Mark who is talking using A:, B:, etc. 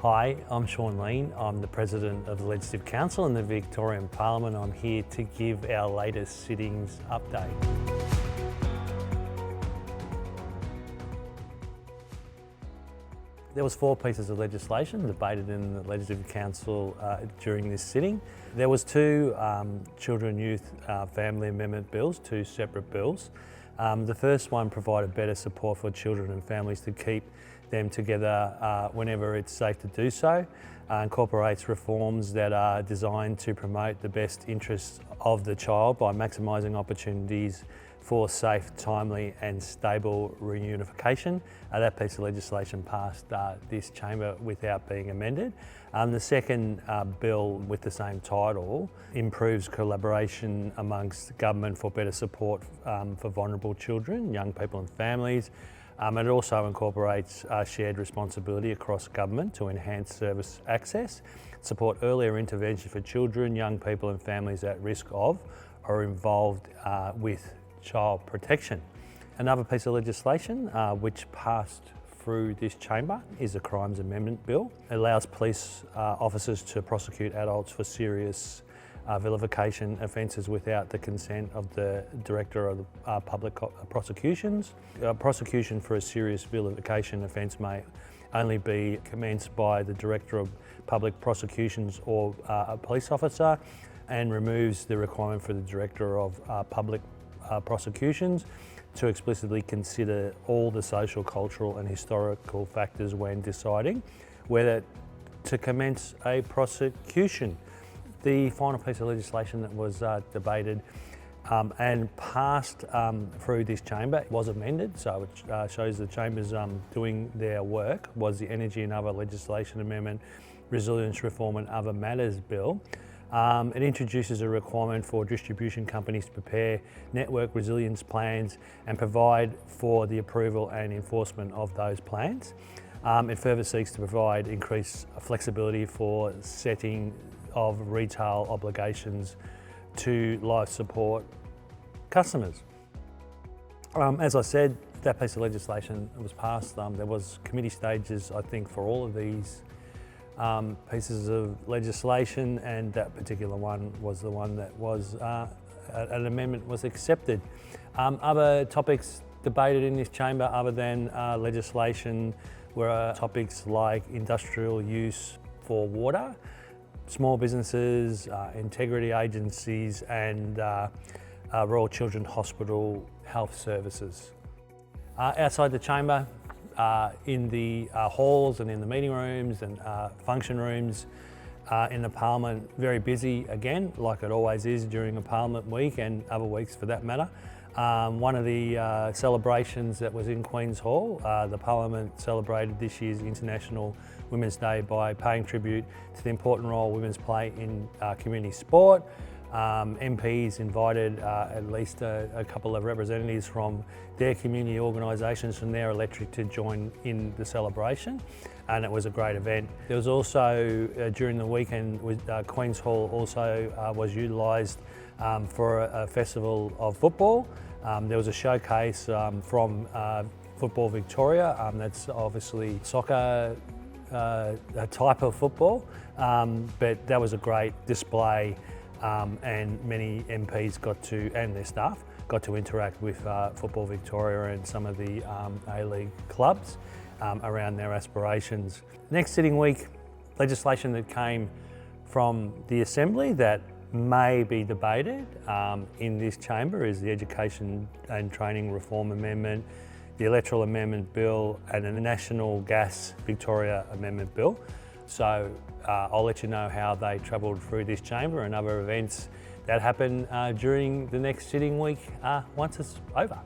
A: Hi, I'm Sean Lean. I'm the President of the Legislative Council in the Victorian Parliament. I'm here to give our latest sittings update. There was 4 pieces of legislation debated in the Legislative Council during this sitting. There was 2 children, youth, family amendment bills, 2 separate bills. The first one provided better support for children and families to keep them together whenever it's safe to do so. Incorporates reforms that are designed to promote the best interests of the child by maximising opportunities for safe, timely and stable reunification. That piece of legislation passed this chamber without being amended. The second bill with the same title improves collaboration amongst government for better support for vulnerable children, young people and families. It also incorporates shared responsibility across government to enhance service access, support earlier intervention for children, young people and families at risk of or involved with child protection. Another piece of legislation which passed through this chamber is the Crimes Amendment Bill. It allows police officers to prosecute adults for serious vilification offences without the consent of the Director of the Public Prosecutions. Prosecution for a serious vilification offence may only be commenced by the Director of Public Prosecutions or a police officer, and removes the requirement for the Director of Public Prosecutions to explicitly consider all the social, cultural and historical factors when deciding whether to commence a prosecution. The final piece of legislation that was debated and passed through this chamber was amended, so it shows the chambers doing their work, was the Energy and Other Legislation Amendment, Resilience Reform and Other Matters Bill. It introduces a requirement for distribution companies to prepare network resilience plans and provide for the approval and enforcement of those plans. It further seeks to provide increased flexibility for setting of retail obligations to life support customers. As I said, that piece of legislation was passed. There was committee stages, I think, for all of these pieces of legislation, and that particular one was the one that was an amendment was accepted. Other topics debated in this chamber other than legislation were topics like industrial use for water, small businesses, integrity agencies and Royal Children's Hospital health services. Outside the chamber, in the halls and in the meeting rooms and function rooms in the Parliament, very busy again, like it always is during a Parliament week and other weeks for that matter. One of the celebrations that was in Queen's Hall, the Parliament celebrated this year's International Women's Day by paying tribute to the important role women's play in community sport. MPs invited at least a couple of representatives from their community organisations from their electorate to join in the celebration, and it was a great event. There was also, during the weekend, Queen's Hall also was utilised for a festival of football. There was a showcase from Football Victoria, that's obviously soccer a type of football, but that was a great display. And many MPs and their staff got to interact with Football Victoria and some of the A-League clubs around their aspirations. Next sitting week, legislation that came from the Assembly that may be debated in this chamber is the Education and Training Reform Amendment, the Electoral Amendment Bill and the National Gas Victoria Amendment Bill. So I'll let you know how they travelled through this chamber and other events that happen during the next sitting week once it's over.